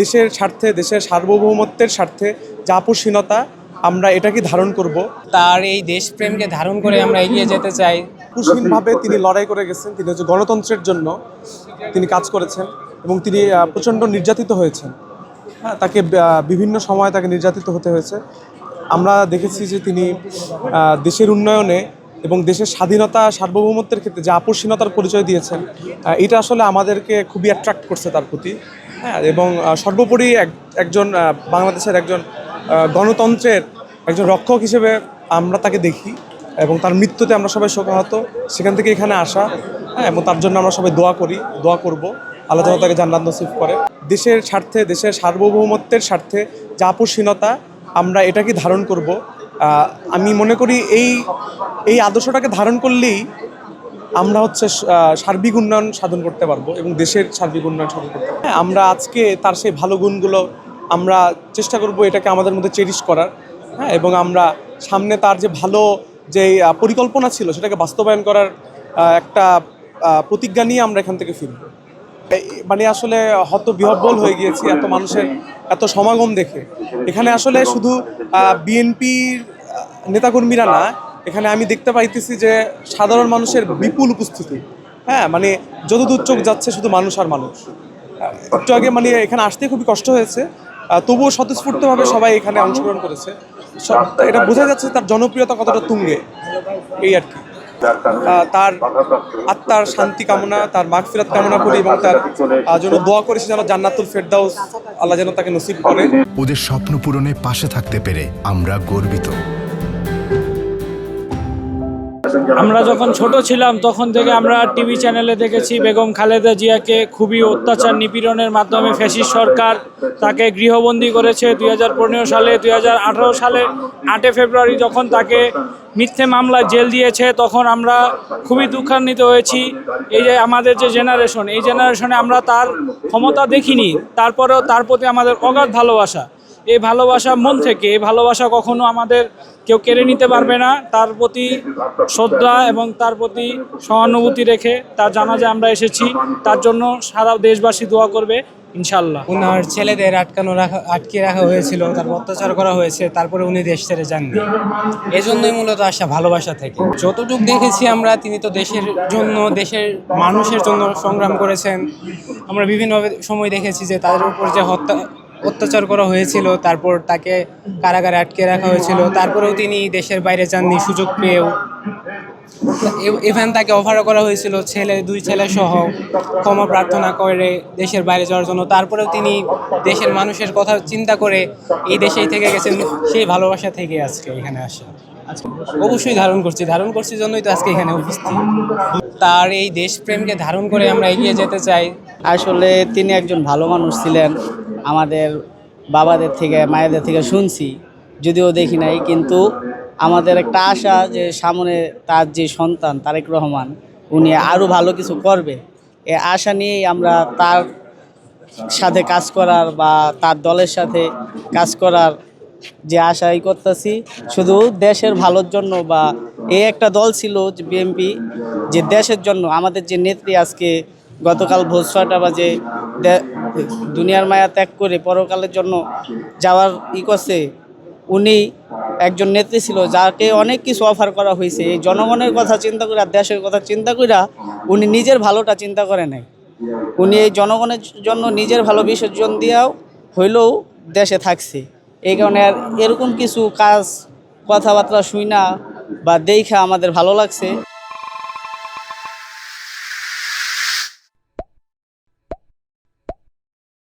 দেশের স্বার্থে, দেশের সার্বভৌমত্বের স্বার্থে যে আপোষহীনতা, আমরা এটাকে ধারণ করব। তার এই দেশপ্রেমকে ধারণ করে আমরা এগিয়ে যেতে চাই। আপোষহীনভাবে তিনি লড়াই করে গেছেন। তিনি হচ্ছে গণতন্ত্রের জন্য তিনি কাজ করেছেন এবং তিনি প্রচণ্ড নির্যাতিত হয়েছেন। হ্যাঁ, তাকে বিভিন্ন সময় তাকে নির্যাতিত হতে হয়েছে। আমরা দেখেছি যে তিনি দেশের উন্নয়নে এবং দেশের স্বাধীনতা সার্বভৌমত্বের ক্ষেত্রে যে আপোষহীনতার পরিচয় দিয়েছেন, এটা আসলে আমাদেরকে খুবই অ্যাট্রাক্ট করছে তার প্রতি। হ্যাঁ, এবং সর্বোপরি একজন বাংলাদেশের একজন গণতন্ত্রের একজন রক্ষক হিসেবে আমরা তাকে দেখি এবং তার মৃত্যুতে আমরা সবাই শোকাহত। সেখান থেকে এখানে আসা, হ্যাঁ, এবং তার জন্য আমরা সবাই দোয়া করব আল্লাহ যেন তাকে জান্নাত নসিব করে। দেশের স্বার্থে, দেশের সার্বভৌমত্বের স্বার্থে যে আপোষহীনতা, আমরা এটাকে ধারণ করব। আমি মনে করি এই আদর্শটাকে ধারণ করলেই আমরা হচ্ছে সার্বিক উন্নয়ন সাধন করতে পারবো এবং দেশের সার্বিক উন্নয়ন সাধন করতে পারবো। আমরা আজকে তার সেই ভালো গুণগুলো আমরা চেষ্টা করব এটাকে আমাদের মধ্যে চেরিশ করার। হ্যাঁ, এবং আমরা সামনে তার যে ভালো যে পরিকল্পনা ছিল সেটাকে বাস্তবায়ন করার একটা প্রতিজ্ঞা নিয়ে আমরা এখান থেকে ফিরব। মানে আসলে হতবিহ্বল হয়ে গিয়েছি এত মানুষের এত সমাগম দেখে। এখানে আসলে শুধু বিএনপির নেতাকর্মীরা না, এখানে আমি দেখতে পাইতেছি যে সাধারণ মানুষের বিপুল উপস্থিতি। হ্যাঁ, মানে যতদূর চোখ যাচ্ছে শুধু মানুষ আর মানুষ। একটু আগে মানে এখানে আসতে খুবই কষ্ট হয়েছে, তবুও স্বতঃস্ফূর্তভাবে সবাই এখানে অংশগ্রহণ করেছে। এটা বোঝা যাচ্ছে তার জনপ্রিয়তা কতটা তুঙ্গে, এই আর কি। তার আত্মার শান্তি কামনা, তার মাগফিরাত কামনা করি এবং তার জন্য দোয়া করেছি যেন জান্নাতুল ফেরদাউস আল্লাহ যেন তাকে নসিব করে। ওদের স্বপ্ন পূরণে পাশে থাকতে পেরে আমরা গর্বিত। আমরা যখন ছোট ছিলাম তখন থেকে আমরা টিভি চ্যানেলে দেখেছি বেগম খালেদা জিয়াকে খুবই অত্যাচার নিপীড়নের মাধ্যমে ফ্যাসিস্ট সরকার তাকে গৃহবন্দী করেছে 2015 সালে। 2018 সালে 8 ফেব্রুয়ারি যখন তাকে মিথ্যে মামলায় জেল দিয়েছে, তখন আমরা খুবই দুঃখান্বিত হয়েছি। এই যে আমাদের যে জেনারেশন, এই জেনারেশনে আমরা তার ক্ষমতা দেখিনি, তারপরেও তার প্রতি আমাদের অগাধ ভালোবাসা। এই ভালোবাসা মন থেকে, এই ভালোবাসা কখনো আমাদের কেউ কেড়ে নিতে পারবে না। তার প্রতি শ্রদ্ধা এবং তার প্রতি সহানুভূতি রেখে তার জানাজায় আমরা এসেছি। তার জন্য সারা দেশবাসী দোয়া করবে ইনশাল্লাহ। ওনার ছেলেদের আটকে রাখা হয়েছিল, তারপর অত্যাচার করা হয়েছে, তারপরে উনি দেশ ছেড়ে যাননি। এজন্যই মূলত আসা ভালোবাসা থেকে। যতটুকু দেখেছি আমরা, তিনি তো দেশের জন্য, দেশের মানুষের জন্য সংগ্রাম করেছেন। আমরা বিভিন্ন সময় দেখেছি যে তাদের উপর যে অত্যাচার করা হয়েছিল, তারপর তাকে কারাগারে আটকে রাখা হয়েছিল, তারপরেও তিনি দেশের বাইরে যাননি সুযোগ পেয়েও। ইভেন তাকে অফারও করা হয়েছিল দুই ছেলে সহ ক্ষমা প্রার্থনা করে দেশের বাইরে যাওয়ার জন্য, তারপরেও তিনি দেশের মানুষের কথা চিন্তা করে এই দেশেই থেকে গেছেন। সেই ভালোবাসা থেকে আজকে এখানে আসা অবশ্যই ধারণ করছি জন্যই তো আজকে এখানে উপস্থিত। তার এই দেশপ্রেমকে ধারণ করে আমরা এগিয়ে যেতে চাই। আসলে তিনি একজন ভালো মানুষ ছিলেন। আমাদের বাবাদের থেকে, মায়েদের থেকে শুনছি, যদিও দেখি নাই, কিন্তু আমাদের একটা আশা যে সামনে তার যে সন্তান তারেক রহমান, উনি আরও ভালো কিছু করবে। এই আশা নিয়েই আমরা তার সাথে কাজ করার বা তার দলের সাথে কাজ করার যে আশাই করতেছি, শুধু দেশের ভালোর জন্য। বা এই একটা দল ছিল যে বিএনপি, যে দেশের জন্য। আমাদের যে নেত্রী আজকে গতকাল ভোর 6টা বাজে দুনিয়ার মায়া ত্যাগ করে পরকালের জন্য যাওয়ার করছে, উনি একজন নেত্রী ছিল যাকে অনেক কিছু অফার করা হয়েছে। এই জনগণের কথা চিন্তা করে, দেশের কথা চিন্তা করে উনি নিজের ভালোটা চিন্তা করে নাই। উনি এই জনগণের জন্য নিজের ভালো বিসর্জন দিয়েও হইলেও দেশে থাকছে। এই কারণে আর এরকম কিছু কাজ, কথাবার্তা শুই না বা দেখা আমাদের ভালো লাগছে।